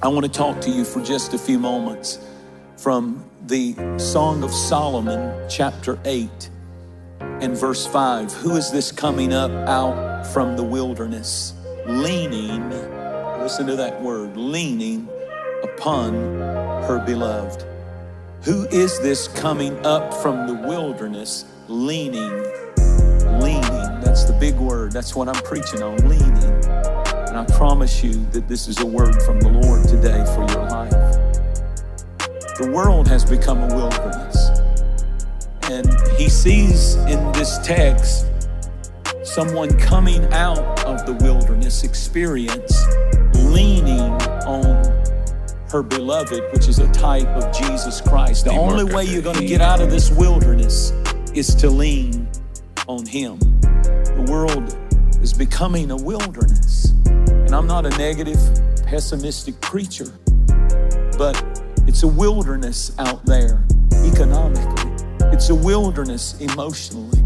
I want to talk to you for just a few moments from the Song of Solomon, chapter 8 and verse 5. Who is this coming up out from the wilderness, leaning, listen to that word, leaning upon her beloved? Who is this coming up from the wilderness, leaning? That's the big word. That's what I'm preaching on, leaning. And I promise you that this is a word from the Lord today for your life. The world has become a wilderness. And he sees in this text someone coming out of the wilderness experience, leaning on her beloved, which is a type of Jesus Christ. The only way you're going to get out of this wilderness is to lean on him. The world is becoming a wilderness. And I'm not a negative, pessimistic preacher, but it's a wilderness out there economically. It's a wilderness emotionally.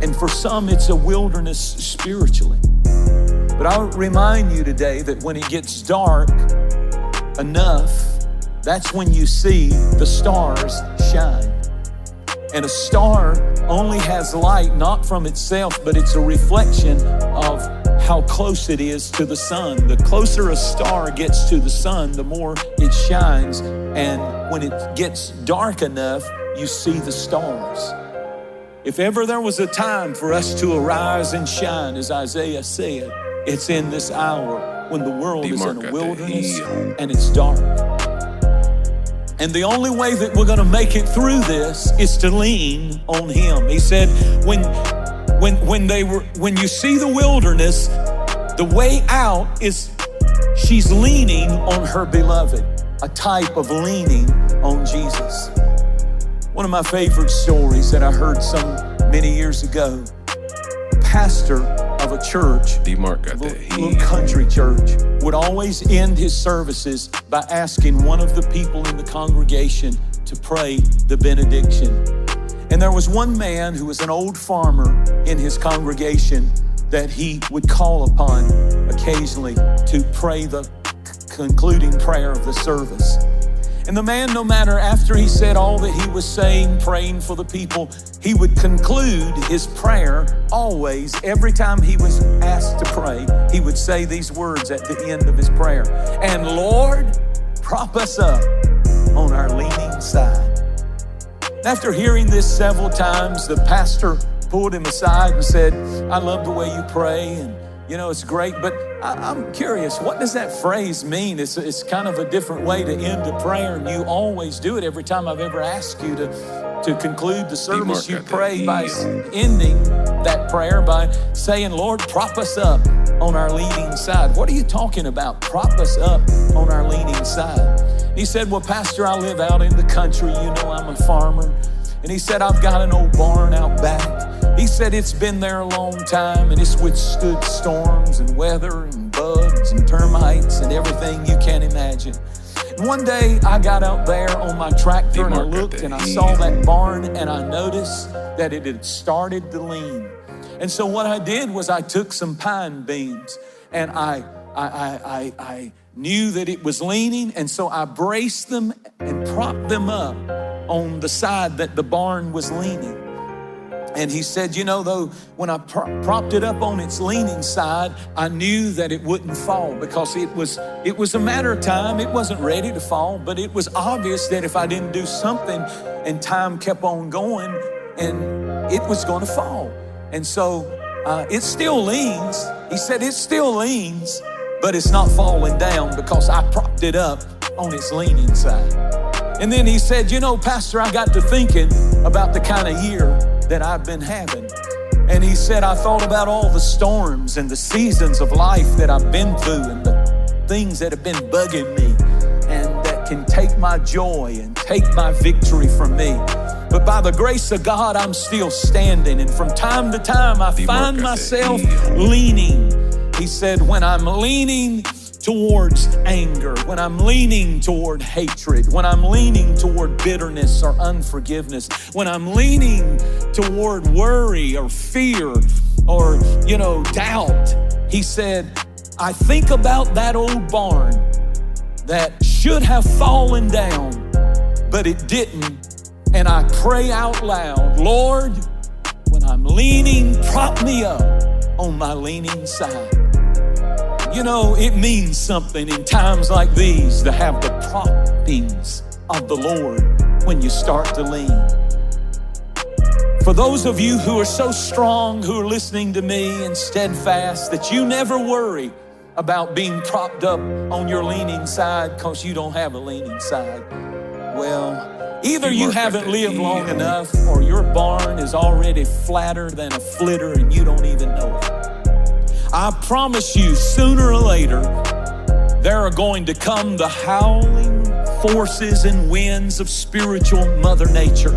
And for some, it's a wilderness spiritually. But I'll remind you today that when it gets dark enough, that's when you see the stars shine. And a star only has light not from itself, but it's a reflection of how close it is to the sun. The closer a star gets to the sun, the more it shines. And when it gets dark enough, you see the stars. If ever there was a time for us to arise and shine, as Isaiah said, it's in this hour when the world is in a wilderness and it's dark. And the only way that we're going to make it through this is to lean on him. He said, when you see the wilderness, the way out is she's leaning on her beloved, a type of leaning on Jesus. One of my favorite stories that I heard many years ago, a pastor of a church, DeeMarc, little country church, would always end his services by asking one of the people in the congregation to pray the benediction. And there was one man who was an old farmer in his congregation that he would call upon occasionally to pray the concluding prayer of the service. And the man, no matter after he said all that he was saying, praying for the people, he would conclude his prayer always, every time he was asked to pray, he would say these words at the end of his prayer. And Lord, prop us up on our leaning side. After hearing this several times, the pastor pulled him aside and said, I love the way you pray, and you know, it's great, but I'm curious, what does that phrase mean? It's kind of a different way to end a prayer, and you always do it every time I've ever asked you to conclude the service. You pray by ending that prayer by saying, Lord, prop us up on our leaning side. What are you talking about? Prop us up on our leaning side. He said, well, Pastor, I live out in the country. You know, I'm a farmer. And he said, I've got an old barn out back. He said, it's been there a long time, and it's withstood storms and weather and bugs and termites and everything you can imagine. And one day I got out there on my tractor and I looked and I saw that barn and I noticed that it had started to lean. And so what I did was I took some pine beams and I knew that it was leaning, and so I braced them and propped them up on the side that the barn was leaning. And he said, you know, though, when I propped it up on its leaning side, I knew that it wouldn't fall because it was a matter of time. It wasn't ready to fall, but it was obvious that if I didn't do something and time kept on going, and it was going to fall. And so it still leans. He said it still leans, but it's not falling down because I propped it up on its leaning side. And then he said, you know, Pastor, I got to thinking about the kind of year that I've been having. And he said, I thought about all the storms and the seasons of life that I've been through and the things that have been bugging me and that can take my joy and take my victory from me. But by the grace of God, I'm still standing. And from time to time, I find myself leaning. He said, when I'm leaning towards anger, when I'm leaning toward hatred, when I'm leaning toward bitterness or unforgiveness, when I'm leaning toward worry or fear or, doubt, he said, I think about that old barn that should have fallen down, but it didn't. And I pray out loud, Lord, when I'm leaning, prop me up on my leaning side. You know, it means something in times like these to have the proppings of the Lord when you start to lean. For those of you who are so strong, who are listening to me and steadfast, that you never worry about being propped up on your leaning side because you don't have a leaning side. Well, either you haven't lived long enough or your barn is already flatter than a flitter and you don't even know it. I promise you, sooner or later, there are going to come the howling forces and winds of spiritual Mother Nature.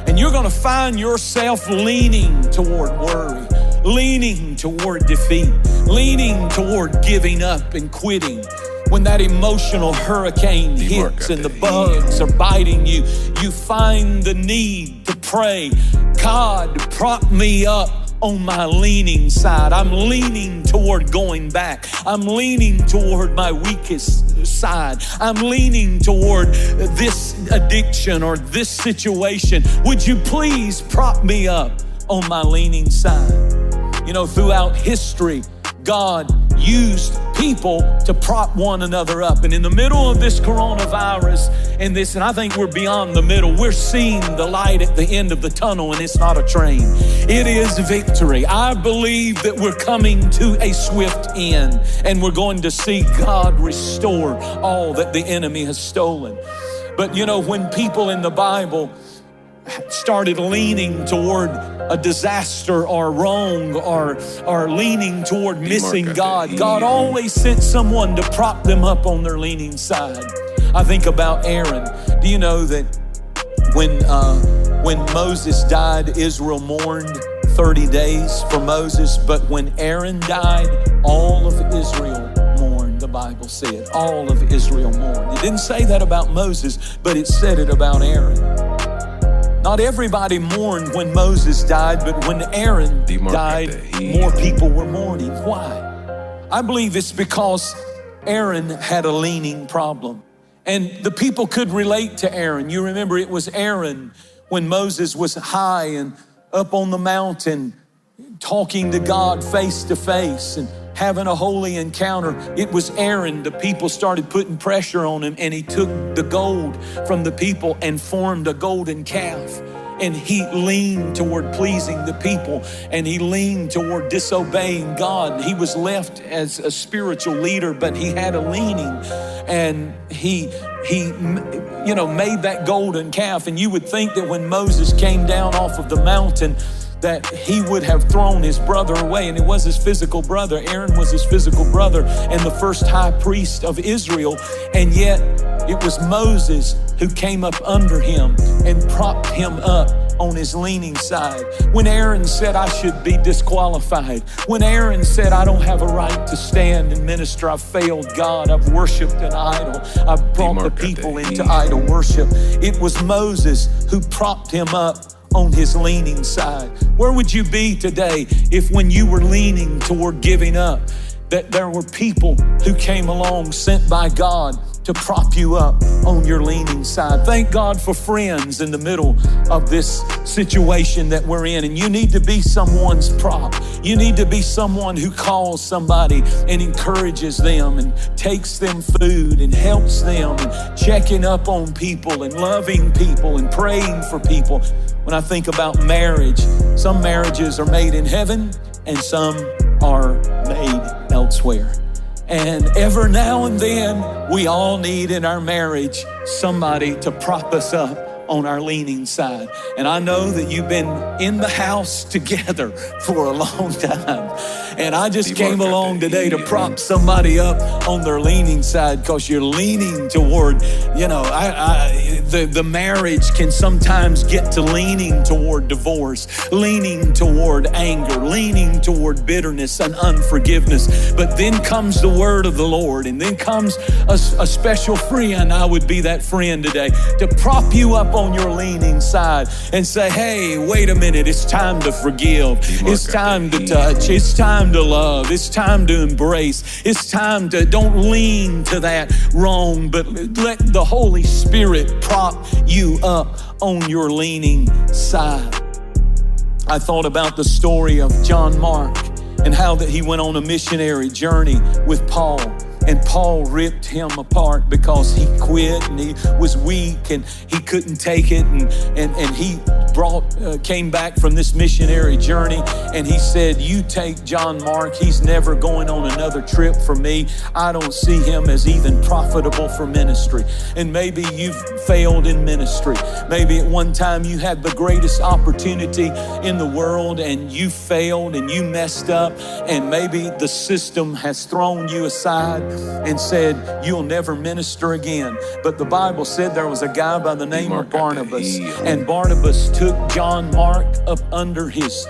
And you're gonna find yourself leaning toward worry, leaning toward defeat, leaning toward giving up and quitting. When that emotional hurricane hits and the bugs are biting you, you find the need to pray, God, prop me up on my leaning side. I'm leaning toward going back. I'm leaning toward my weakest side. I'm leaning toward this addiction or this situation. Would you please prop me up on my leaning side? You know, throughout history, God used people to prop one another up. And in the middle of this coronavirus and I think we're beyond the middle, we're seeing the light at the end of the tunnel, and it's not a train. It is victory. I believe that we're coming to a swift end, and we're going to see God restore all that the enemy has stolen. But you know, when people in the Bible started leaning toward a disaster or wrong or leaning toward missing God, God always sent someone to prop them up on their leaning side. I think about Aaron. Do you know that when Moses died, Israel mourned 30 days for Moses, but when Aaron died, all of Israel mourned, the Bible said. All of Israel mourned. It didn't say that about Moses, but it said it about Aaron. Not everybody mourned when Moses died, but when Aaron died, more people were mourning. Why? I believe it's because Aaron had a leaning problem. And the people could relate to Aaron. You remember, it was Aaron when Moses was high and up on the mountain talking to God face to face and having a holy encounter. It was Aaron. The people started putting pressure on him, and he took the gold from the people and formed a golden calf. And he leaned toward pleasing the people, and he leaned toward disobeying God. He was left as a spiritual leader, but he had a leaning, and he made that golden calf. And you would think that when Moses came down off of the mountain, that he would have thrown his brother away. And it was his physical brother. Aaron was his physical brother and the first high priest of Israel. And yet it was Moses who came up under him and propped him up on his leaning side. When Aaron said, I should be disqualified. When Aaron said, I don't have a right to stand and minister. I've failed God. I've worshiped an idol. I've brought the people into idol worship. It was Moses who propped him up on his leaning side. Where would you be today if when you were leaning toward giving up, that there were people who came along sent by God to prop you up on your leaning side? Thank God for friends in the middle of this situation that we're in. And you need to be someone's prop. You need to be someone who calls somebody and encourages them and takes them food and helps them and checking up on people and loving people and praying for people. When I think about marriage, some marriages are made in heaven and some are made elsewhere. And ever now and then, we all need in our marriage somebody to prop us up on our leaning side. And I know that you've been in the house together for a long time. And I just came along today to prop somebody up on their leaning side, because you're leaning toward, the marriage can sometimes get to leaning toward divorce, leaning toward anger, leaning toward bitterness and unforgiveness. But then comes the word of the Lord, and then comes a special friend. I would be that friend today to prop you up on your leaning side and say, hey, wait a minute, it's time to forgive. It's time to touch. It's time to love. It's time to embrace. It's time to, don't lean to that wrong, but let the Holy Spirit prop you up on your leaning side. I thought about the story of John Mark and how that he went on a missionary journey with Paul. And Paul ripped him apart because he quit and he was weak and he couldn't take it. And he came back from this missionary journey and he said, you take John Mark, he's never going on another trip for me. I don't see him as even profitable for ministry. And maybe you've failed in ministry. Maybe at one time you had the greatest opportunity in the world and you failed and you messed up. And maybe the system has thrown you aside and said, you'll never minister again. But the Bible said there was a guy by the name of Barnabas, and Barnabas took John Mark up under his,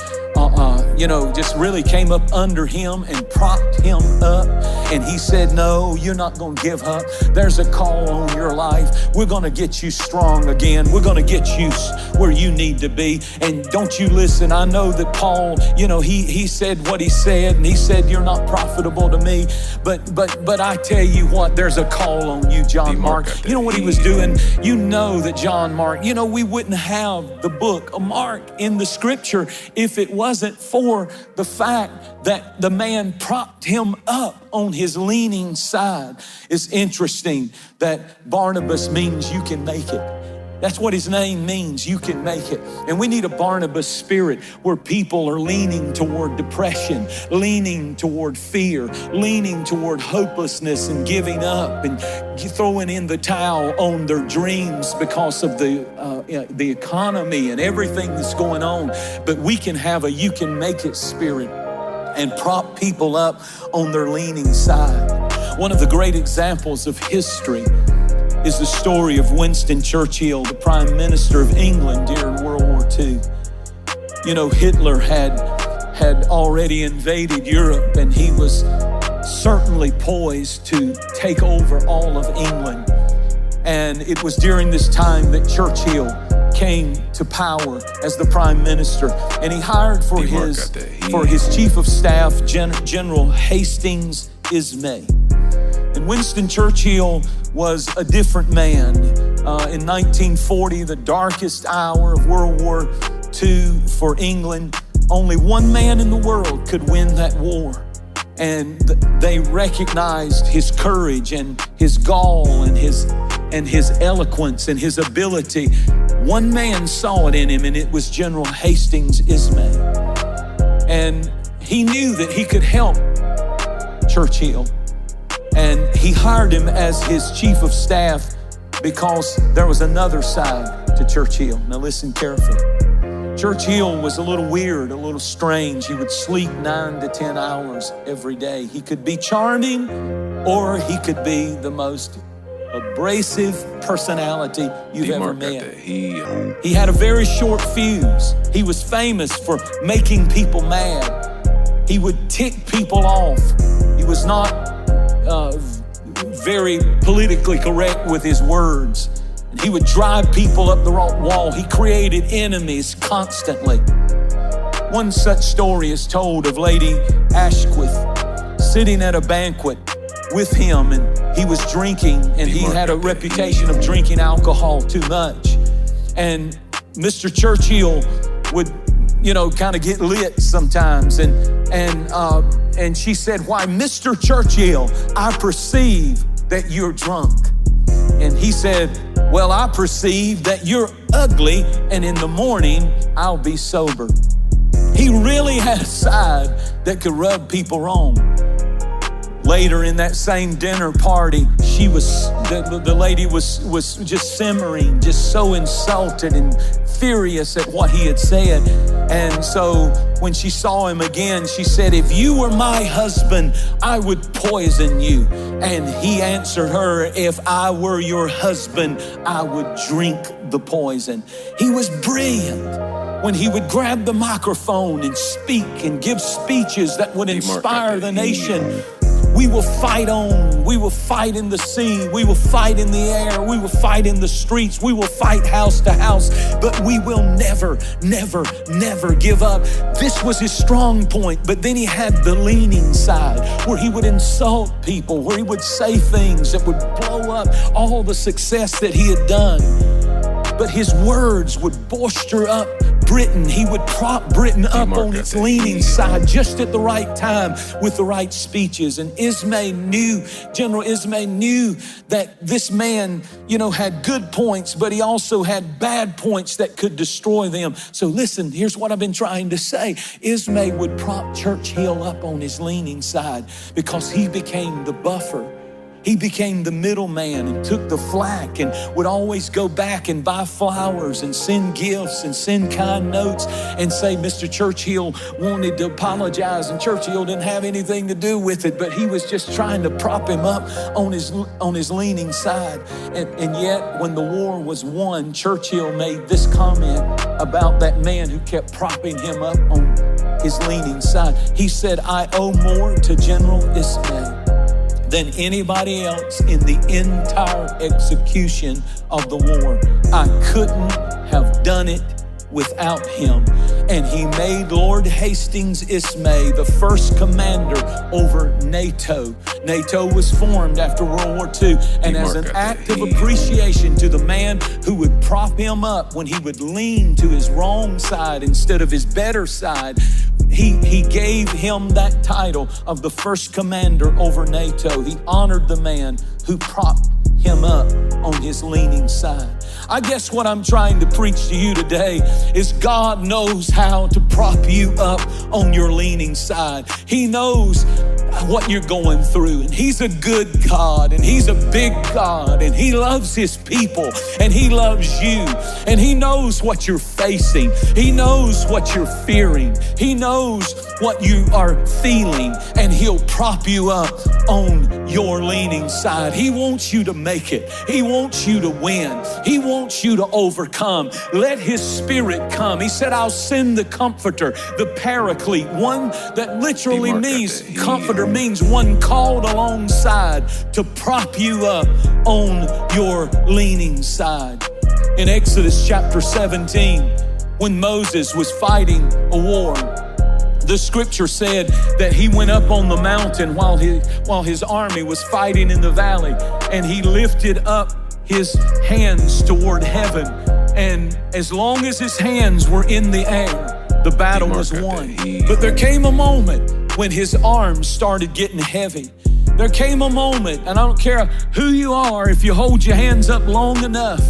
just really came up under him and propped him up. And he said, no, you're not going to give up. There's a call on your life. We're going to get you strong again. We're going to get you where you need to be. And don't you listen, I know that Paul, he said what he said, and he said, you're not profitable to me. But I tell you what, there's a call on you, John Mark. You know what he was doing? You know that John Mark, we wouldn't have the book of Mark in the scripture if it wasn't for the fact that the man propped him up on his leaning side. It's interesting that Barnabas means you can make it. That's what his name means, you can make it. And we need a Barnabas spirit where people are leaning toward depression, leaning toward fear, leaning toward hopelessness and giving up and throwing in the towel on their dreams because of the economy and everything that's going on. But we can have a you can make it spirit and prop people up on their leaning side. One of the great examples of history is the story of Winston Churchill, the Prime Minister of England during World War II. Hitler had already invaded Europe, and he was certainly poised to take over all of England. And it was during this time that Churchill came to power as the Prime Minister, and he hired for his Chief of Staff, General Hastings Ismay. And Winston Churchill was a different man. In 1940, the darkest hour of World War II for England, only one man in the world could win that war. And they recognized his courage and his gall and his eloquence and his ability. One man saw it in him, and it was General Hastings Ismay. And he knew that he could help Churchill. And he hired him as his chief of staff because there was another side to Churchill. Now listen carefully. Churchill was a little weird, a little strange. He would sleep 9 to 10 hours every day. He could be charming, or he could be the most abrasive personality you've ever met. He had a very short fuse. He was famous for making people mad. He would tick people off. He was not very politically correct with his words. And he would drive people up the wrong wall. He created enemies constantly. One such story is told of Lady Ashquith sitting at a banquet with him, and he was drinking, and he had a reputation of drinking alcohol too much. And Mr. Churchill would, kind of get lit sometimes. And she said, why, Mr. Churchill, I perceive that you're drunk. And he said, well, I perceive that you're ugly, and in the morning, I'll be sober. He really had a side that could rub people wrong. Later in that same dinner party, the lady was just simmering, just so insulted and furious at what he had said. And so when she saw him again, she said, if you were my husband, I would poison you. And he answered her, if I were your husband, I would drink the poison. He was brilliant when he would grab the microphone and speak and give speeches that would inspire the nation. We will fight on. We will fight in the sea. We will fight in the air. We will fight in the streets. We will fight house to house. But we will never, never, never give up. This was his strong point. But then he had the leaning side where he would insult people, where he would say things that would blow up all the success that he had done. But his words would bolster up Britain. He would prop Britain up on its leaning side just at the right time with the right speeches. And General Ismay knew that this man, had good points, but he also had bad points that could destroy them. So listen, here's what I've been trying to say. Ismay would prop Churchill up on his leaning side because he became the buffer. He became the middleman and took the flak and would always go back and buy flowers and send gifts and send kind notes and say Mr. Churchill wanted to apologize, and Churchill didn't have anything to do with it, but he was just trying to prop him up on his leaning side. And yet when the war was won, Churchill made this comment about that man who kept propping him up on his leaning side. He said, "I owe more to General Ismay than anybody else in the entire execution of the war. I couldn't have done it without him." And he made Lord Hastings Ismay the first commander over NATO. NATO was formed after World War II. And as an act of appreciation to the man who would prop him up when he would lean to his wrong side instead of his better side, he gave him that title of the first commander over NATO. He honored the man who propped him up on his leaning side. I guess what I'm trying to preach to you today is God knows how to prop you up on your leaning side. He knows what you're going through, and he's a good God, and he's a big God, and he loves his people, and he loves you, and he knows what you're facing. He knows what you're fearing. He knows what you are feeling, and he'll prop you up on your leaning side. He wants you to make it. He wants you to win. He wants you to overcome. Let his spirit come. He said, "I'll send the comforter, the paraclete," one that literally means, comforter means one called alongside to prop you up on your leaning side. In Exodus chapter 17, when Moses was fighting a war, the scripture said that he went up on the mountain while his army was fighting in the valley, and he lifted up his hands toward heaven. And as long as his hands were in the air, the battle was won. But there came a moment when his arms started getting heavy. There came a moment, and I don't care who you are, if you hold your hands up long enough,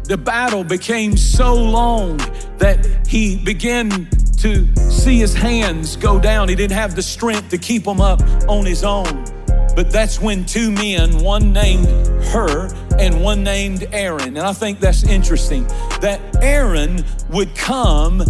the battle became so long that he began to see his hands go down. He didn't have the strength to keep them up on his own. But that's when two men, one named Hur and one named Aaron. And I think that's interesting that Aaron would come,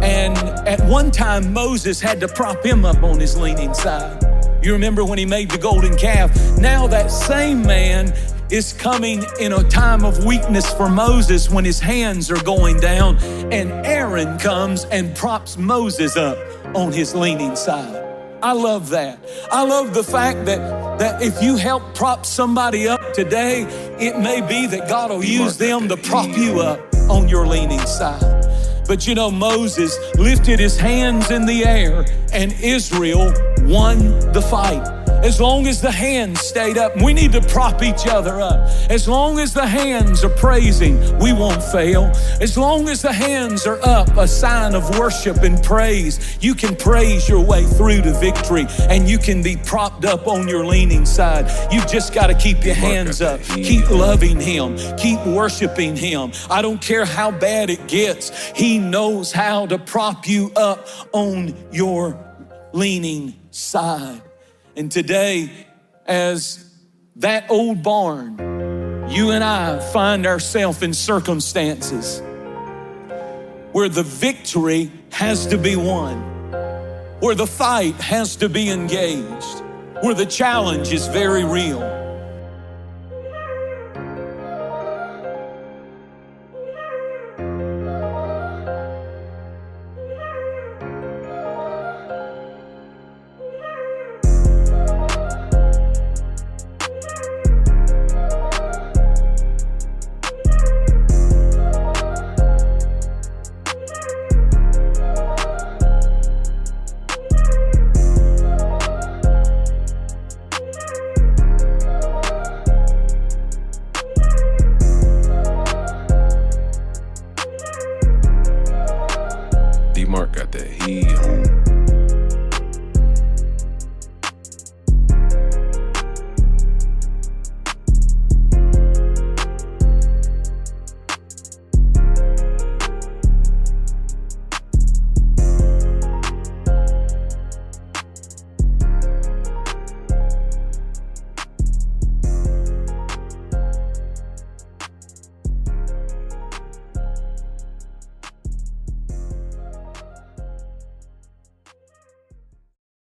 and at one time Moses had to prop him up on his leaning side. You remember when he made the golden calf? Now that same man is coming in a time of weakness for Moses when his hands are going down, and Aaron comes and props Moses up on his leaning side. I love that. I love the fact that if you help prop somebody up today, it may be that God will use them to prop you up on your leaning side. But Moses lifted his hands in the air, and Israel won the fight. As long as the hands stayed up, we need to prop each other up. As long as the hands are praising, we won't fail. As long as the hands are up, a sign of worship and praise, you can praise your way through to victory, and you can be propped up on your leaning side. You've just got to keep your hands up. Keep loving him. Keep worshiping him. I don't care how bad it gets. He knows how to prop you up on your leaning side. And today, as that old barn, you and I find ourselves in circumstances where the victory has to be won, where the fight has to be engaged, where the challenge is very real. got that heat.